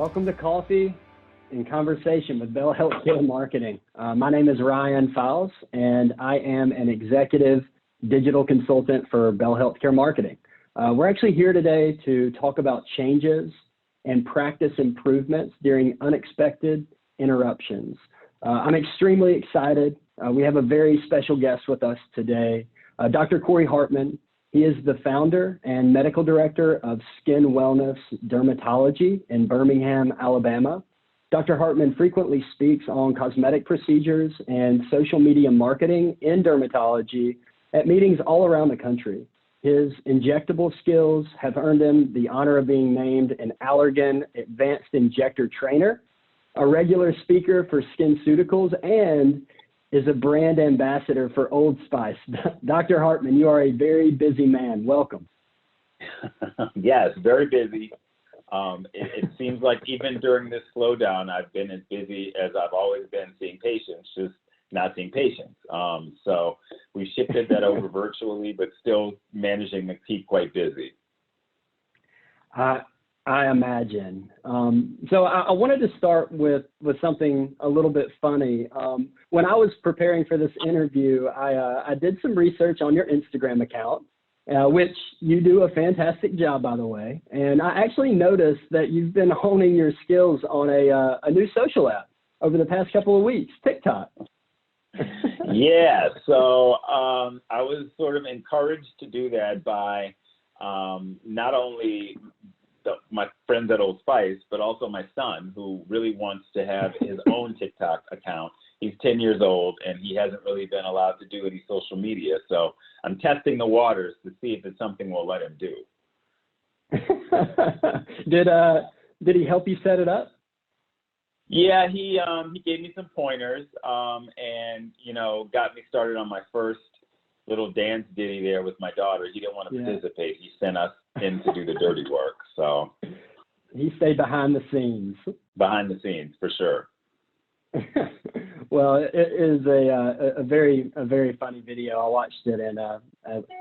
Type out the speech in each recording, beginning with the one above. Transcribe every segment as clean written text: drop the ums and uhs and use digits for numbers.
Welcome to Coffee and Conversation with Bell Healthcare Marketing. My name is Ryan Fowles, and I am an executive digital consultant for Bell Healthcare Marketing. We're actually here today to talk about changes and practice improvements during unexpected interruptions. I'm extremely excited. We have a very special guest with us today, Dr. Corey Hartman. He is the founder and medical director of Skin Wellness Dermatology in Birmingham, Alabama. Dr. Hartman frequently speaks on cosmetic procedures and social media marketing in dermatology at meetings all around the country. His injectable skills have earned him the honor of being named an Allergan Advanced Injector Trainer, a regular speaker for SkinCeuticals, and is a brand ambassador for Old Spice. Dr. Hartman, you are a very busy man. Welcome. Yes, very busy. It seems like even during this slowdown, I've been as busy as I've always been seeing patients, just not seeing patients. So we shifted that over virtually, but still managing to keep quite busy. I imagine. So I wanted to start with something a little bit funny. When I was preparing for this interview, I did some research on your Instagram account, which you do a fantastic job, by the way. And I actually noticed that you've been honing your skills on a new social app over the past couple of weeks, TikTok. Yeah, so I was sort of encouraged to do that by not only my friends at Old Spice, but also my son, who really wants to have his own TikTok account. He's 10 years old, and he hasn't really been allowed to do any social media. So I'm testing the waters to see if it's something we'll let him do. Did he help you set it up? Yeah, he gave me some pointers, and got me started on my first little dance ditty there with my daughter. He didn't want to participate. He sent us in to do the dirty work. So he stayed behind the scenes. Behind the scenes, for sure. Well, it is a very funny video. I watched it and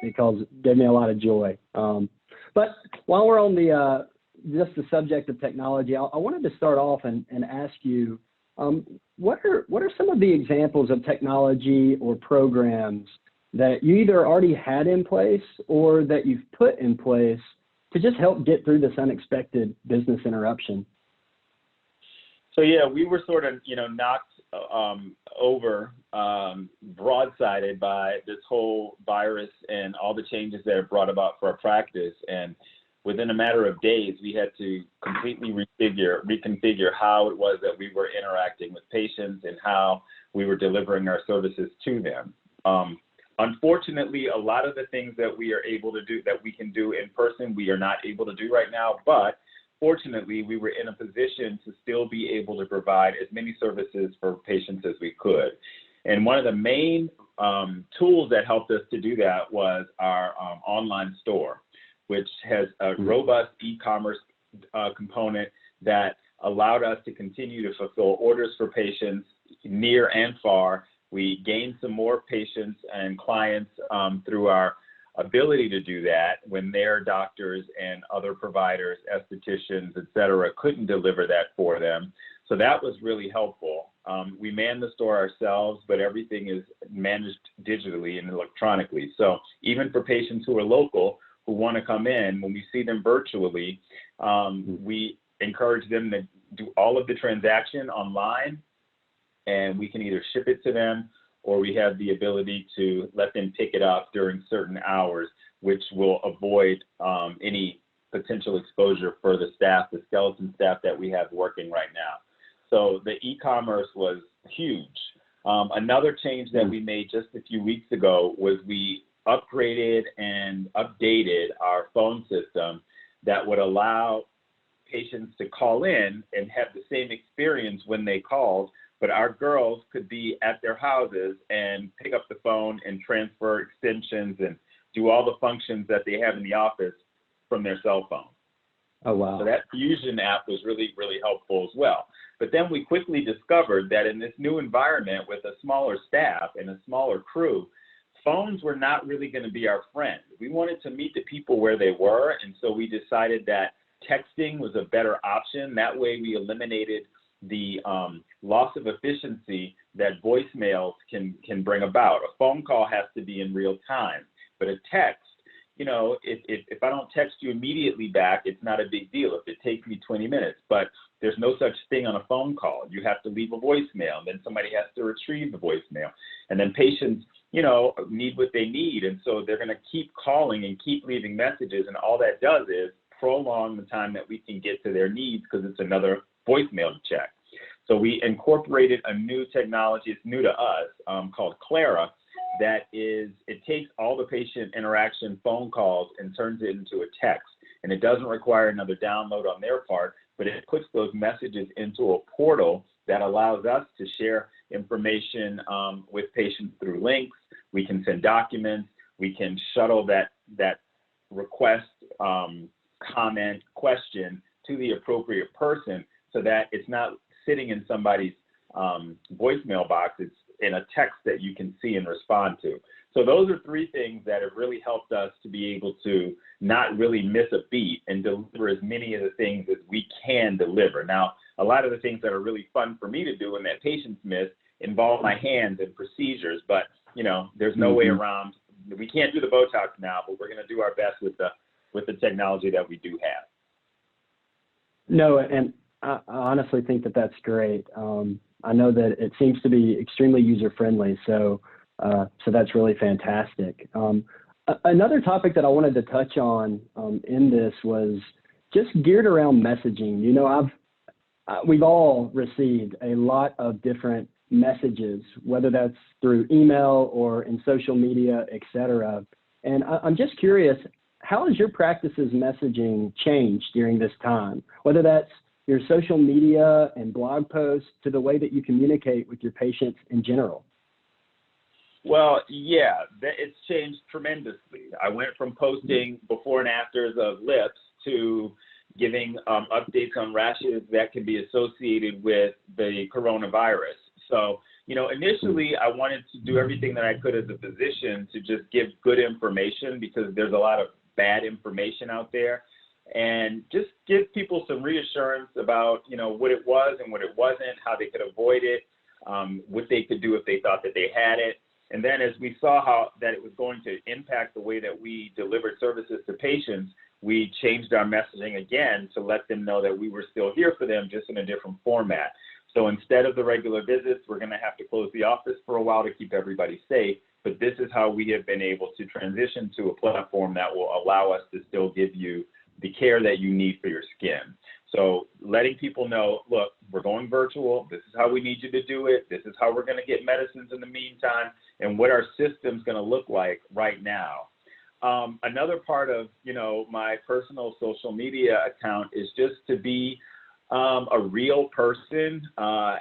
because it gave me a lot of joy. But while we're on the just the subject of technology, I wanted to start off and ask you, what are some of the examples of technology or programs that you either already had in place or that you've put in place to just help get through this unexpected business interruption? So yeah, we were sort of, knocked over, broadsided by this whole virus and all the changes that it brought about for our practice. And within a matter of days, we had to completely reconfigure how it was that we were interacting with patients and how we were delivering our services to them. Unfortunately, a lot of the things that we are able to do, that we can do in person, we are not able to do right now. But fortunately, we were in a position to still be able to provide as many services for patients as we could. And one of the main tools that helped us to do that was our online store, which has a robust e-commerce component that allowed us to continue to fulfill orders for patients near and far. We gained some more patients and clients through our ability to do that when their doctors and other providers, estheticians, et cetera, couldn't deliver that for them. So that was really helpful. We man the store ourselves, but everything is managed digitally and electronically. So even for patients who are local, who want to come in, when we see them virtually, we encourage them to do all of the transaction online, and we can either ship it to them or we have the ability to let them pick it up during certain hours, which will avoid any potential exposure for the staff, the skeleton staff that we have working right now. So the e-commerce was huge. Another change that we made just a few weeks ago was we upgraded and updated our phone system that would allow patients to call in and have the same experience when they called, but our girls could be at their houses and pick up the phone and transfer extensions and do all the functions that they have in the office from their cell phone. Oh, wow. So that Fusion app was really, really helpful as well. But then we quickly discovered that in this new environment with a smaller staff and a smaller crew, phones were not really going to be our friend. We wanted to meet the people where they were, and so we decided that texting was a better option. That way we eliminated the loss of efficiency that voicemails can bring about. A phone call has to be in real time, but a text, you know, if I don't text you immediately back, it's not a big deal if it takes me 20 minutes, but there's no such thing on a phone call. You have to leave a voicemail, and then somebody has to retrieve the voicemail. And then patients, you know, need what they need, and so they're going to keep calling and keep leaving messages, and all that does is prolong the time that we can get to their needs because it's another voicemail to check. So we incorporated a new technology, it's new to us, called Clara, that is, it takes all the patient interaction phone calls and turns it into a text. And it doesn't require another download on their part, but it puts those messages into a portal that allows us to share information with patients through links. We can send documents. We can shuttle that request, comment, question to the appropriate person so that it's not sitting in somebody's voicemail box. It's in a text that you can see and respond to. So those are three things that have really helped us to be able to not really miss a beat and deliver as many of the things as we can deliver. Now, a lot of the things that are really fun for me to do and that patients miss involve my hands and procedures, but you know, there's no way around. We can't do the Botox now, but we're going to do our best with the technology that we do have. No, and I honestly think that that's great. I know that it seems to be extremely user-friendly, so that's really fantastic. Another topic that I wanted to touch on in this was just geared around messaging. You know, we've all received a lot of different messages, whether that's through email or in social media, et cetera. And I'm just curious, how has your practice's messaging changed during this time, whether that's your social media and blog posts to the way that you communicate with your patients in general? Well, yeah, it's changed tremendously. I went from posting before and afters of lips to giving updates on rashes that can be associated with the coronavirus. So, you know, initially I wanted to do everything that I could as a physician to just give good information because there's a lot of bad information out there, and just give people some reassurance about, you know, what it was and what it wasn't, how they could avoid it, what they could do if they thought that they had it. And then as we saw how that it was going to impact the way that we delivered services to patients, we changed our messaging again to let them know that we were still here for them, just in a different format. So instead of the regular visits, we're going to have to close the office for a while to keep everybody safe. But this is how we have been able to transition to a platform that will allow us to still give you the care that you need for your skin. So letting people know, look, we're going virtual. This is how we need you to do it. This is how we're going to get medicines in the meantime, and what our system's going to look like right now. Another part of, you know, my personal social media account is just to be a real person. I'm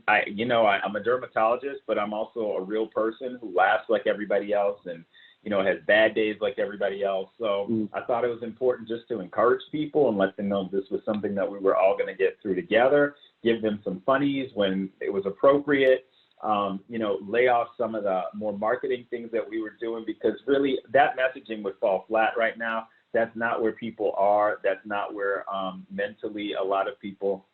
a dermatologist, but I'm also a real person who laughs like everybody else and, you know, has bad days like everybody else. So I thought it was important just to encourage people and let them know this was something that we were all going to get through together, give them some funnies when it was appropriate, lay off some of the more marketing things that we were doing, because really that messaging would fall flat right now. That's not where people are. That's not where mentally a lot of people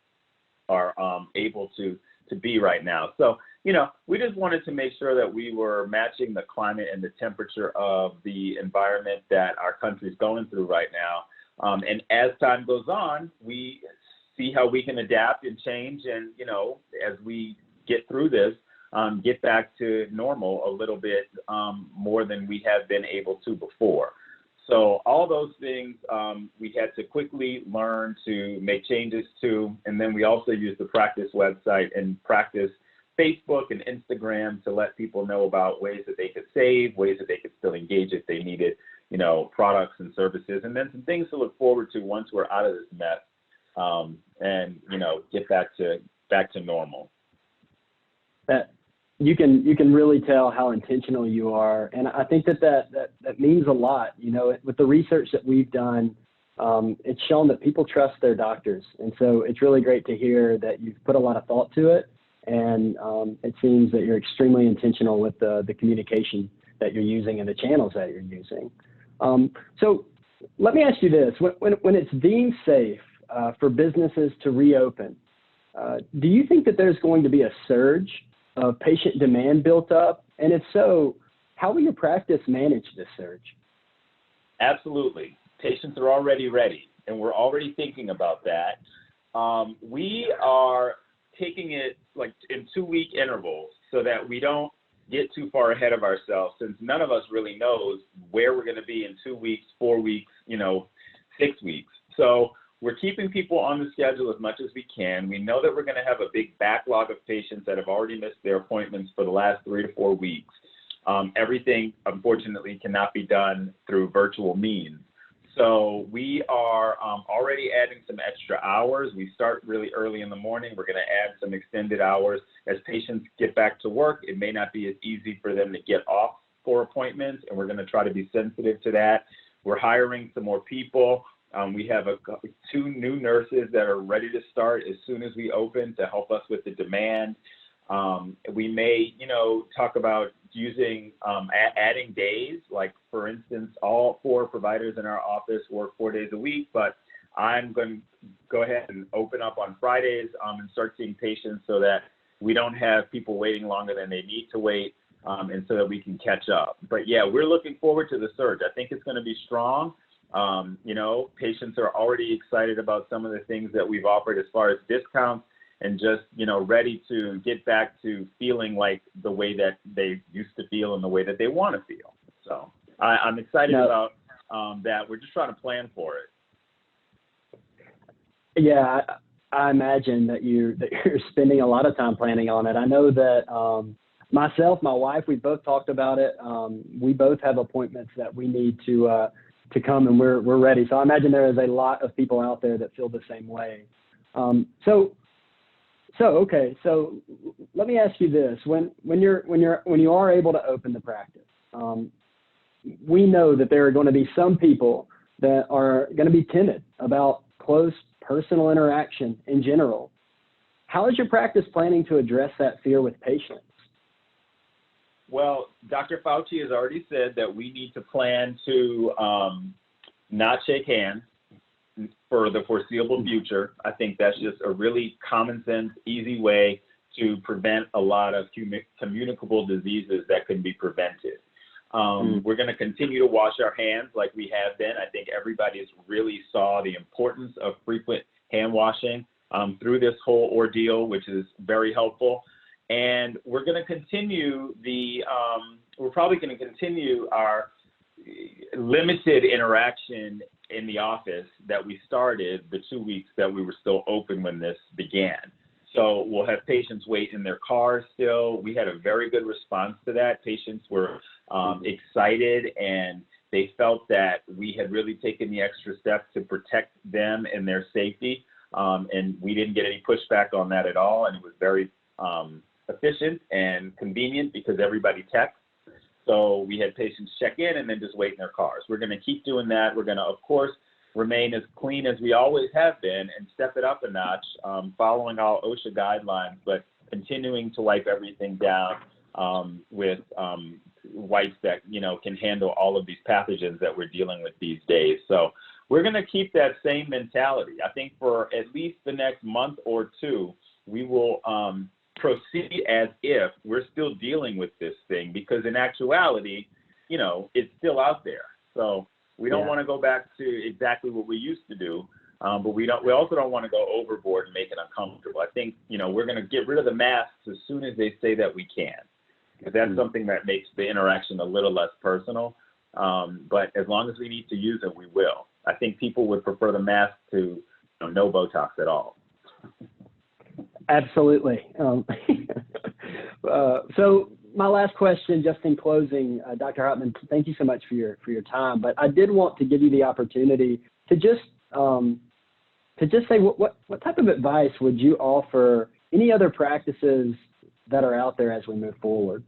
are able to be right now. So, you know, we just wanted to make sure that we were matching the climate and the temperature of the environment that our country's going through right now. And as time goes on, we see how we can adapt and change. And, you know, as we get through this, get back to normal a little bit more than we have been able to before. So all those things we had to quickly learn to make changes to, and then we also used the Practice website and Practice Facebook and Instagram to let people know about ways that they could save, ways that they could still engage if they needed, you know, products and services, and then some things to look forward to once we're out of this mess, and, you know, get back to normal. You can really tell how intentional you are, and I think that means a lot. You know, with the research that we've done, it's shown that people trust their doctors, and so it's really great to hear that you've put a lot of thought to it, and it seems that you're extremely intentional with the communication that you're using and the channels that you're using. So let me ask you this. When it's deemed safe for businesses to reopen, do you think that there's going to be a surge of patient demand built up? And if so, how will your practice manage this surge? Absolutely. Patients are already ready, and we're already thinking about that. We are taking it like in 2-week intervals so that we don't get too far ahead of ourselves, since none of us really knows where we're going to be in 2 weeks, 4 weeks, 6 weeks. So we're keeping people on the schedule as much as we can. We know that we're going to have a big backlog of patients that have already missed their appointments for the last 3 to 4 weeks. Everything, unfortunately, cannot be done through virtual means. So we are already adding some extra hours. We start really early in the morning. We're going to add some extended hours. As patients get back to work, it may not be as easy for them to get off for appointments, and we're going to try to be sensitive to that. We're hiring some more people. We have 2 new nurses that are ready to start as soon as we open to help us with the demand. We may, talk about using, adding days, like for instance, all 4 providers in our office work 4 days a week, but I'm going to go ahead and open up on Fridays and start seeing patients so that we don't have people waiting longer than they need to wait, and so that we can catch up. But yeah, we're looking forward to the surge. I think it's going to be strong. Patients are already excited about some of the things that we've offered as far as discounts, and just, ready to get back to feeling like the way that they used to feel and the way that they want to feel. So I'm excited about that. We're just trying to plan for it. Yeah, I imagine that you're spending a lot of time planning on it. I know that myself, my wife, we both talked about it. We both have appointments that we need to come, and we're ready. So I imagine there is a lot of people out there that feel the same way. Okay. So let me ask you this: when you are able to open the practice, we know that there are going to be some people that are going to be timid about close personal interaction in general. How is your practice planning to address that fear with patients? Well, Dr. Fauci has already said that we need to plan to not shake hands for the foreseeable future. I think that's just a really common sense, easy way to prevent a lot of communicable diseases that can be prevented. We're going to continue to wash our hands like we have been. I think everybody's really saw the importance of frequent hand washing through this whole ordeal, which is very helpful. And we're going to continue we're probably going to continue our limited interaction in the office that we started the 2 weeks that we were still open when this began. So we'll have patients wait in their cars still. We had a very good response to that. Patients were excited, and they felt that we had really taken the extra step to protect them and their safety. And we didn't get any pushback on that at all. And it was very efficient and convenient because everybody texts. So we had patients check in and then just wait in their cars. We're going to keep doing that. We're going to, of course, remain as clean as we always have been and step it up a notch, following all OSHA guidelines, but continuing to wipe everything down with wipes that, can handle all of these pathogens that we're dealing with these days. So we're going to keep that same mentality. I think for at least the next month or 2, we will proceed as if we're still dealing with this thing, because in actuality, it's still out there. So we don't want to go back to exactly what we used to do, but we also don't want to go overboard and make it uncomfortable. I think, we're going to get rid of the masks as soon as they say that we can, because that's something that makes the interaction a little less personal. But as long as we need to use it, we will. I think people would prefer the mask to no Botox at all. Absolutely. So my last question, just in closing, Dr. Hartman, thank you so much for your time. But I did want to give you the opportunity to just say what type of advice would you offer any other practices that are out there as we move forward?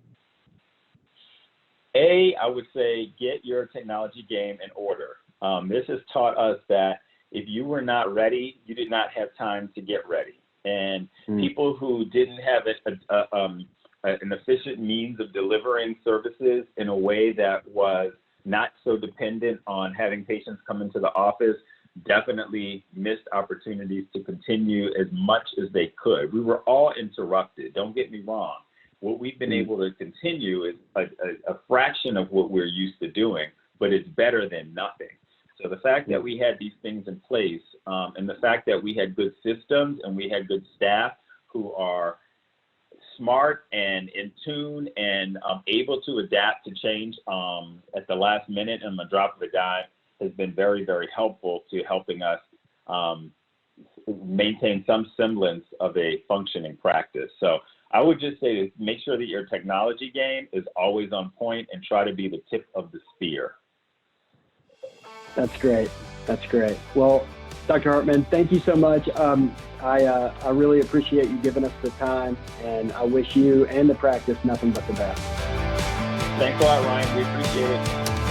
I would say get your technology game in order. This has taught us that if you were not ready, you did not have time to get ready. And people who didn't have an efficient means of delivering services in a way that was not so dependent on having patients come into the office, definitely missed opportunities to continue as much as they could. We were all interrupted, don't get me wrong. What we've been able to continue is a fraction of what we're used to doing, but it's better than nothing. So the fact that we had these things in place, and the fact that we had good systems and we had good staff who are smart and in tune and able to adapt to change at the last minute and the drop of the dime has been very, very helpful to helping us maintain some semblance of a functioning practice. So I would just say to make sure that your technology game is always on point and try to be the tip of the spear. That's great. That's great. Well, Dr. Hartman, thank you so much. I really appreciate you giving us the time, and I wish you and the practice nothing but the best. Thanks a lot, Ryan. We appreciate it.